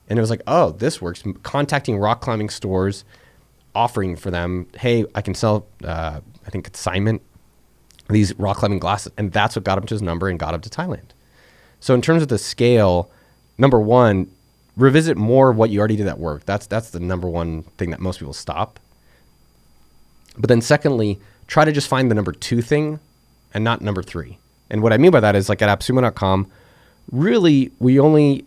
And it was like, oh, this works. Contacting rock climbing stores, offering for them, hey, I can sell, I think consignment, these rock climbing glasses. And that's what got him to his number and got him to Thailand. So in terms of the scale, number one, revisit more of what you already did that worked. That's the number one thing that most people stop. But then secondly, try to just find the number two thing and not number three. And what I mean by that is like at appsumo.com, really, we only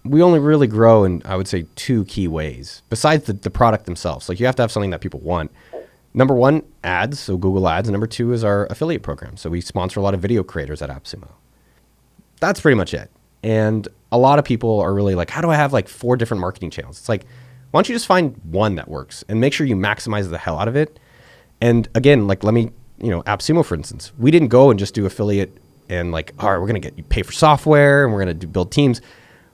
really grow in, I would say, two key ways besides the product themselves. Like you have to have something that people want. Number one, ads, so Google ads. And number two is our affiliate program. So we sponsor a lot of video creators at AppSumo. That's pretty much it. And a lot of people are really like, how do I have like 4 different marketing channels? It's like, why don't you just find one that works and make sure you maximize the hell out of it? And again, like AppSumo, for instance, we didn't go and just do affiliate and like, all right, we're going to get you pay for software and we're going to build teams.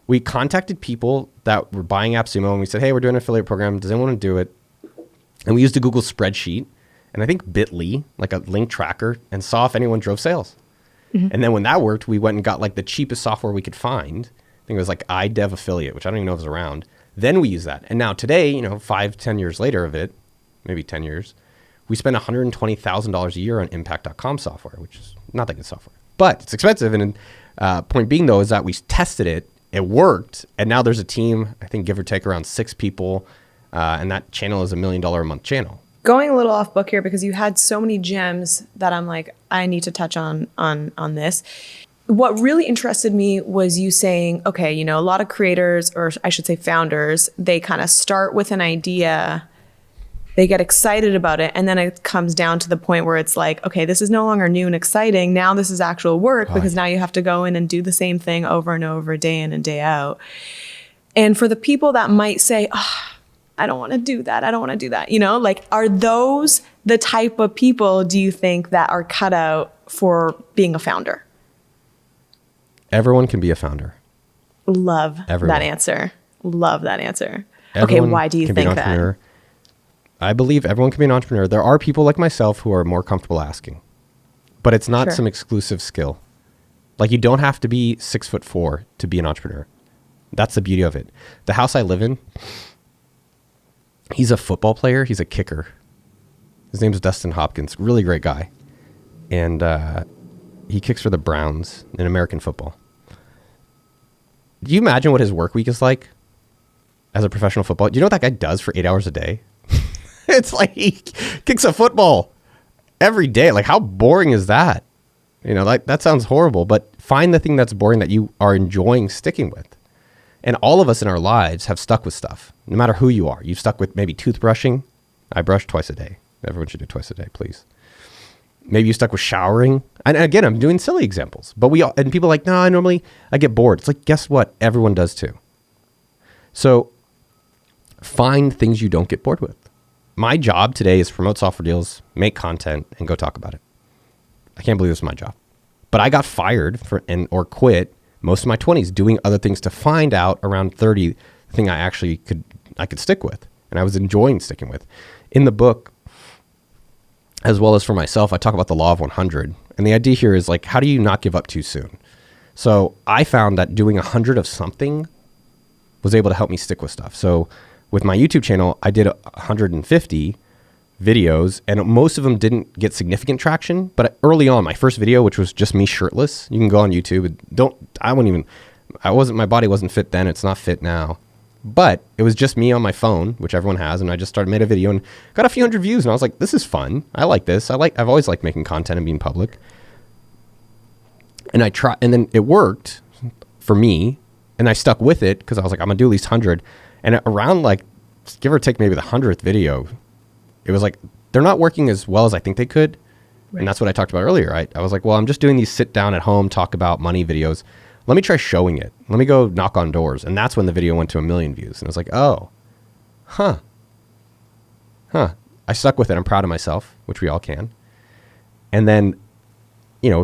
We contacted people that were buying AppSumo and we said, hey, we're doing an affiliate program. Does anyone want to do it? And we used a Google spreadsheet and I think Bitly, like a link tracker, and saw if anyone drove sales. Mm-hmm. And then when that worked, we went and got like the cheapest software we could find. I think it was like iDev Affiliate, which I don't even know if it's around. Then we use that. And now today, 5-10 years later of it, maybe 10 years, we spend $120,000 a year on impact.com software, which is not that good software, but it's expensive. And point being though, is that we tested it, it worked. And now there's a team, I think give or take around 6 people. And that channel is $1 million a month channel. Going a little off book here because you had so many gems that I'm like, I need to touch on this. What really interested me was you saying, okay, a lot of creators, or I should say founders, they kind of start with an idea, they get excited about it, and then it comes down to the point where it's like, okay, this is no longer new and exciting. Now this is actual work because now you have to go in and do the same thing over and over, day in and day out. And for the people that might say, oh, I don't want to do that. I don't want to do that. Like, are those the type of people, do you think, that are cut out for being a founder? Everyone can be a founder. Love that answer. Okay, why do you think that? I believe everyone can be an entrepreneur. There are people like myself who are more comfortable asking, but it's not some exclusive skill. Like you don't have to be 6'4" to be an entrepreneur. That's the beauty of it. The house I live in, he's a football player. He's a kicker. His name's Dustin Hopkins. Really great guy. And he kicks for the Browns in American football. Do you imagine what his work week is like as a professional football? Do you know what that guy does for 8 hours a day? It's like he kicks a football every day. Like how boring is that? Like that sounds horrible, but find the thing that's boring that you are enjoying sticking with. And all of us in our lives have stuck with stuff, no matter who you are. You've stuck with maybe toothbrushing. I brush twice a day. Everyone should do twice a day, please. Maybe you stuck with showering. And again, I'm doing silly examples, but and people are like, no, I get bored. It's like, guess what? Everyone does too. So Find things you don't get bored with. My job today is to promote software deals, make content, and go talk about it. I can't believe this is my job. But I got fired or quit most of my 20s doing other things to find out around 30 the thing I could stick with, and I was enjoying sticking with. In the book, as well as for myself, I talk about the law of 100. And the idea here is like, how do you not give up too soon? So I found that doing 100 of something was able to help me stick with stuff. So with my YouTube channel, I did 150 videos, and most of them didn't get significant traction. But early on, my first video, which was just me shirtless, you can go on YouTube. My body wasn't fit then. It's not fit now. But it was just me on my phone, which everyone has. And I just made a video and got a few hundred views. And I was like, this is fun. I like this. I've always liked making content and being public. And and then it worked for me. And I stuck with it because I was like, I'm going to do at least 100. And around like, give or take maybe the 100th video, it was like, they're not working as well as I think they could. Right. And that's what I talked about earlier. I was like, well, I'm just doing these sit down at home, talk about money videos. Let me try showing it. Let me go knock on doors. And that's when the video went to 1 million views. And I was like, oh, I stuck with it. I'm proud of myself, which we all can. And then,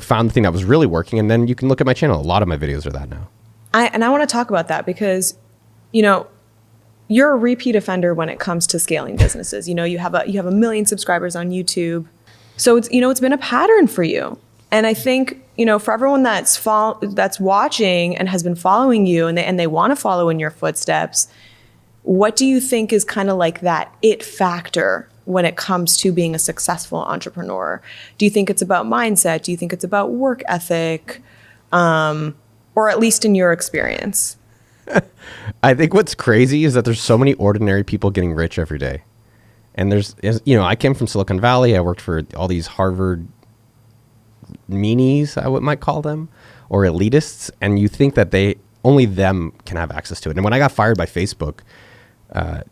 found the thing that was really working. And then you can look at my channel. A lot of my videos are that now. I want to talk about that because, you're a repeat offender when it comes to scaling businesses. You have 1 million subscribers on YouTube. So it's been a pattern for you. And I think, for everyone that's watching and has been following you and they want to follow in your footsteps, what do you think is kind of like that it factor when it comes to being a successful entrepreneur? Do you think it's about mindset? Do you think it's about work ethic? Or at least in your experience? I think what's crazy is that there's so many ordinary people getting rich every day. And I came from Silicon Valley. I worked for all these Harvard meanies, I might call them, or elitists. And you think that only them can have access to it. And when I got fired by Facebook, I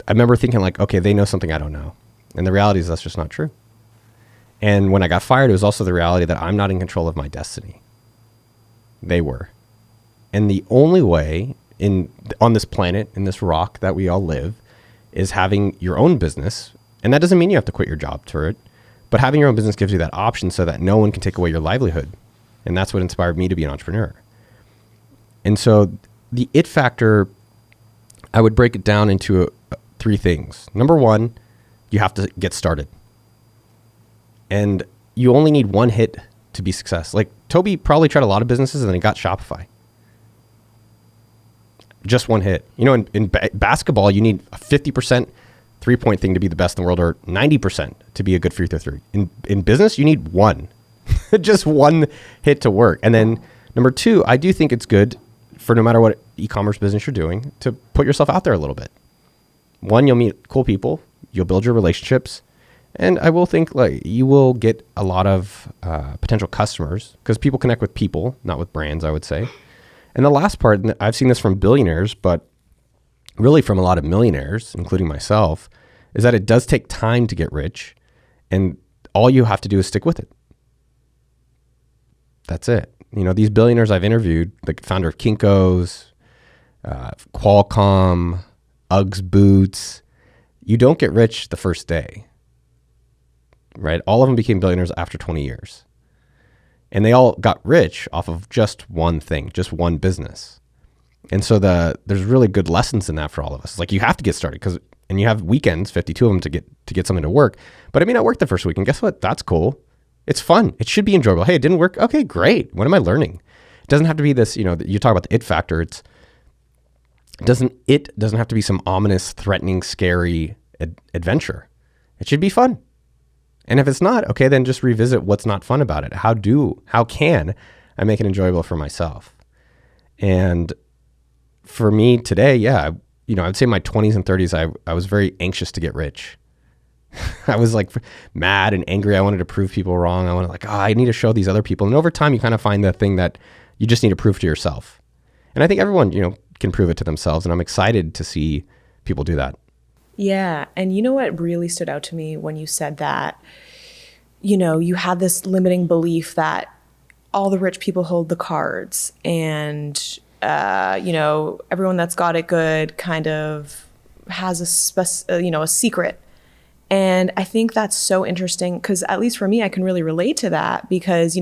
remember thinking like, okay, they know something I don't know. And the reality is that's just not true. And when I got fired, it was also the reality that I'm not in control of my destiny. They were. And the only way on this planet, in this rock that we all live, is having your own business. And that doesn't mean you have to quit your job for it, but having your own business gives you that option so that no one can take away your livelihood. And that's what inspired me to be an entrepreneur. And so the it factor, I would break it down into 3 things. Number 1, you have to get started. And you only need 1 hit to be success. Like Toby probably tried a lot of businesses and then he got Shopify. Just 1 hit. In basketball, you need a 50% 3-point thing to be the best in the world, or 90% to be a good free throw 3. In business, you need 1, just 1 hit to work. And then number 2, I do think it's good for no matter what e-commerce business you're doing to put yourself out there a little bit. 1, you'll meet cool people, you'll build your relationships, and I will think like you will get a lot of potential customers because people connect with people, not with brands, I would say. And the last part, and I've seen this from billionaires, but really from a lot of millionaires, including myself, is that it does take time to get rich. And all you have to do is stick with it. That's it. These billionaires I've interviewed, the founder of Kinko's, Qualcomm, Uggs boots, you don't get rich the first day, right? All of them became billionaires after 20 years. And they all got rich off of just one thing, just one business. And so there's really good lessons in that for all of us. It's like you have to get started and you have weekends, 52 of them to get something to work. But it may not work the first week. And guess what? That's cool. It's fun. It should be enjoyable. Hey, it didn't work. Okay, great. What am I learning? It doesn't have to be this, you talk about the it factor. It doesn't have to be some ominous, threatening, scary adventure. It should be fun. And if it's not, okay, then just revisit what's not fun about it. How can I make it enjoyable for myself? And for me today, I would say in my 20s and 30s, I was very anxious to get rich. I was like mad and angry. I wanted to prove people wrong. I wanted I need to show these other people. And over time, you kind of find the thing that you just need to prove to yourself. And I think everyone, can prove it to themselves. And I'm excited to see people do that. Yeah. And you know what really stood out to me when you said that, you had this limiting belief that all the rich people hold the cards and, everyone that's got it good kind of has a secret. And I think that's so interesting because at least for me, I can really relate to that because,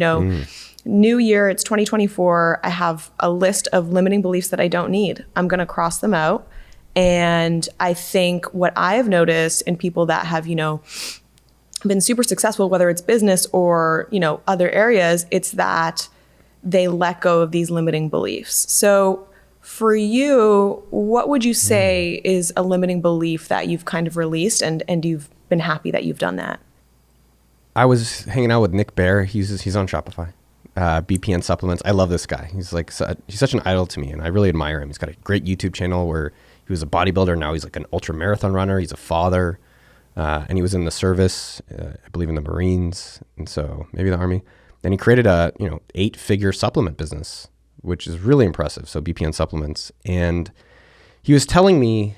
new year, it's 2024. I have a list of limiting beliefs that I don't need. I'm going to cross them out. And I think what I've noticed in people that have, been super successful, whether it's business or, other areas, it's that they let go of these limiting beliefs. So for you, what would you say is a limiting belief that you've kind of released and you've been happy that you've done that? I was hanging out with Nick Bear. He's on Shopify, BPN supplements. I love this guy. He's such an idol to me, and I really admire him. He's got a great YouTube channel where he was a bodybuilder. Now he's like an ultra marathon runner. He's a father, and he was in the service, I believe in the Marines, and so maybe the Army. And he created a 8-figure supplement business, which is really impressive. So BPN supplements. And he was telling me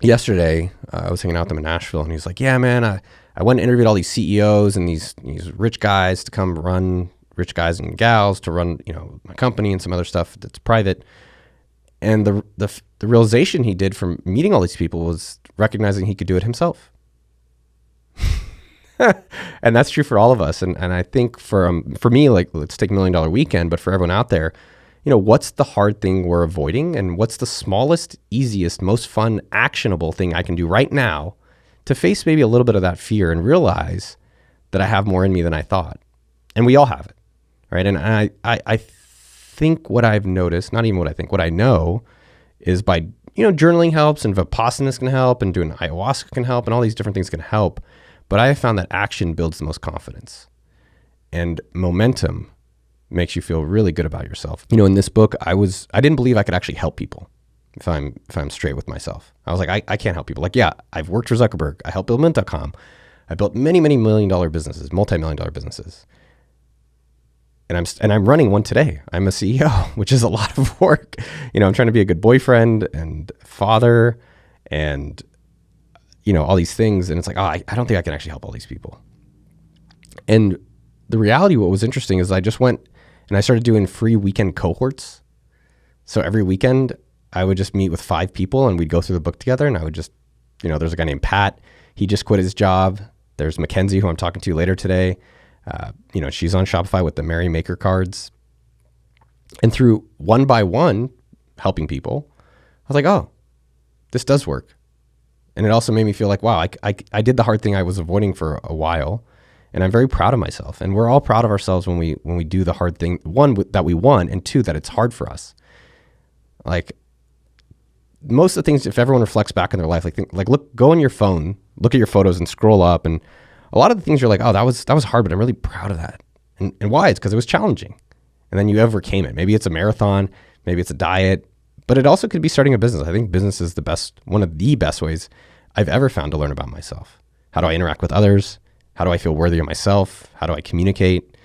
yesterday, I was hanging out with him in Nashville, and he was like, yeah, man, I went and interviewed all these CEOs and these rich guys to come run, rich guys and gals to run, my company and some other stuff that's private. And the realization he did from meeting all these people was recognizing he could do it himself. And that's true for all of us. And I think for me, like, let's take $1 Million Weekend, but for everyone out there, what's the hard thing we're avoiding? And what's the smallest, easiest, most fun, actionable thing I can do right now to face maybe a little bit of that fear and realize that I have more in me than I thought? And we all have it, right? And I think what I've noticed, not even what I think, what I know is by, journaling helps, and Vipassana can help, and doing ayahuasca can help, and all these different things can help. But I have found that action builds the most confidence, and momentum makes you feel really good about yourself. In this book, I didn't believe I could actually help people if I'm straight with myself. I was like, I can't help people. Like, yeah, I've worked for Zuckerberg. I helped build Mint.com. I built many, many $1 million businesses, multi-million-dollar businesses. And I'm running one today. I'm a CEO, which is a lot of work. I'm trying to be a good boyfriend and father and all these things. And it's like, I don't think I can actually help all these people. And the reality, what was interesting is I just went and I started doing free weekend cohorts. So every weekend I would just meet with 5 people and we'd go through the book together. And I would just, there's a guy named Pat. He just quit his job. There's Mackenzie, who I'm talking to later today. She's on Shopify with the Merry Maker cards. And through one by one helping people, I was like, oh, this does work. And it also made me feel like, wow, I did the hard thing I was avoiding for a while, and I'm very proud of myself. And we're all proud of ourselves when we do the hard thing. One, that we won, and 2, that it's hard for us. Like, most of the things, if everyone reflects back in their life, go on your phone, look at your photos, and scroll up, and a lot of the things you're like, oh, that was hard, but I'm really proud of that. And why? It's because it was challenging, and then you overcame it. Maybe it's a marathon, maybe it's a diet. But it also could be starting a business. I think business is one of the best ways I've ever found to learn about myself. How do I interact with others? How do I feel worthy of myself? How do I communicate?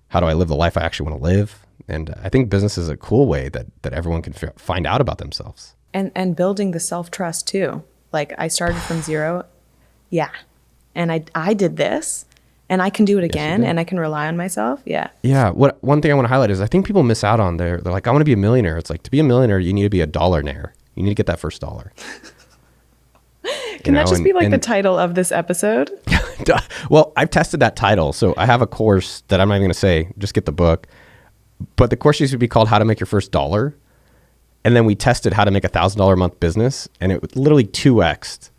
How do I live the life I actually want to live? And I think business is a cool way that everyone can find out about themselves. And building the self-trust too. Like, I started from zero. Yeah. And I did this, and I can do it again, and I can rely on myself. Yeah. Yeah. One thing I want to highlight is I think people miss out on they're like, I want to be a millionaire. It's like, to be a millionaire, you need to be a dollar-naire. You need to get that first dollar. Can that just be like the title of this episode? Well, I've tested that title. So I have a course that I'm not even going to say, just get the book. But the course used to be called How to Make Your First Dollar. And then we tested how to make $1,000 a month business. And it literally 2x'd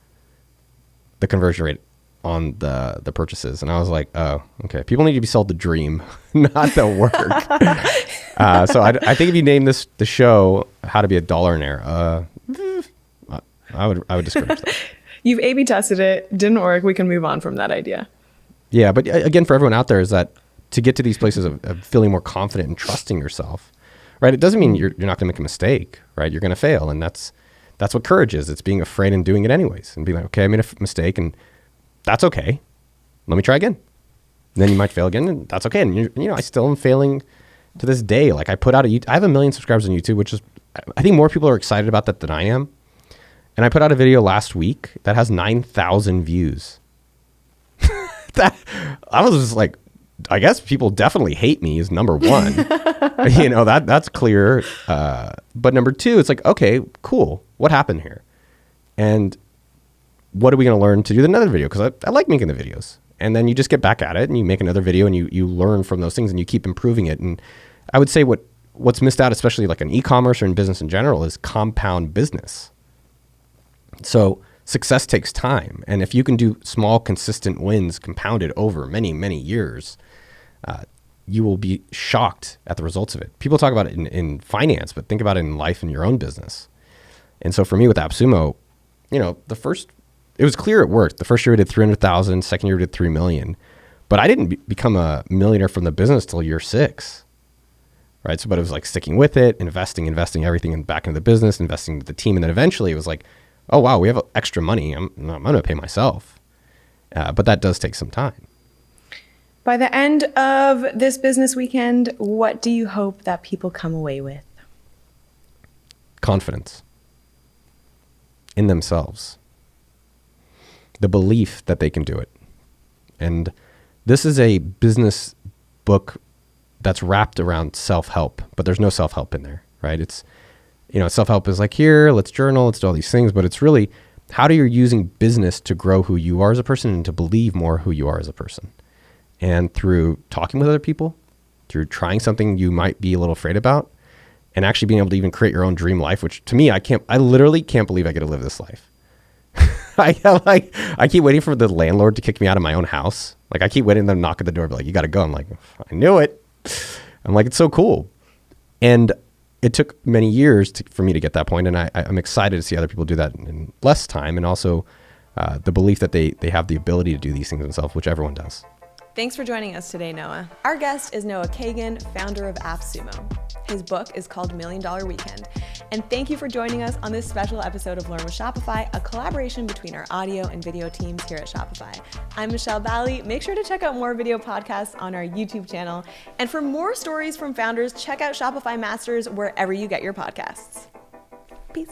the conversion rate on the purchases. And I was like, oh, okay. People need to be sold the dream, not the work. So I think if you name the show How to Be a Dollar-naire, I would discourage that. You've A/B tested it, didn't work. We can move on from that idea. Yeah, but again, for everyone out there, is that to get to these places of feeling more confident and trusting yourself, right? It doesn't mean you're not going to make a mistake, right? You're going to fail, and that's what courage is. It's being afraid and doing it anyways, and being like, okay, I made a mistake, and that's okay. Let me try again. And then you might fail again, and that's okay. And I still am failing to this day. Like, I have 1 million subscribers on YouTube, which is, I think more people are excited about that than I am. And I put out a video last week that has 9,000 views. I was just like, I guess people definitely hate me is number one. That's clear. But number 2, it's like, okay, cool. What happened here? And what are we going to learn to do another video? Because I like making the videos. And then you just get back at it and you make another video and you learn from those things and you keep improving it. And I would say what's missed out, especially like in e-commerce or in business in general, is compound business. So success takes time. And if you can do small, consistent wins compounded over many, many years, you will be shocked at the results of it. People talk about it in finance, but think about it in life and your own business. And so for me with AppSumo, it was clear it worked. The first year we did 300,000, second year we did 3 million, but I didn't become a millionaire from the business till year 6. Right. So, but it was like sticking with it, investing everything back into the business, investing into the team. And then eventually it was like, oh, wow, we have extra money. I'm going to pay myself. But that does take some time. By the end of this business weekend, what do you hope that people come away with? Confidence in themselves. The belief that they can do it. And this is a business book that's wrapped around self-help, but there's no self-help in there, right? It's, self-help is like, here, let's journal, let's do all these things, but it's really how do you using business to grow who you are as a person and to believe more who you are as a person. And through talking with other people, through trying something you might be a little afraid about, and actually being able to even create your own dream life, which to me, I literally can't believe I get to live this life. I keep waiting for the landlord to kick me out of my own house. Like I keep waiting for them to knock at the door, be like, you got to go. I'm like, I knew it. I'm like, it's so cool. And it took many years for me to get that point. And I'm excited to see other people do that in less time. And also the belief that they have the ability to do these things themselves, which everyone does. Thanks for joining us today, Noah. Our guest is Noah Kagan, founder of AppSumo. His book is called $1 Million Weekend. And thank you for joining us on this special episode of Learn with Shopify, a collaboration between our audio and video teams here at Shopify. I'm Michelle Bali. Make sure to check out more video podcasts on our YouTube channel. And for more stories from founders, check out Shopify Masters wherever you get your podcasts. Peace.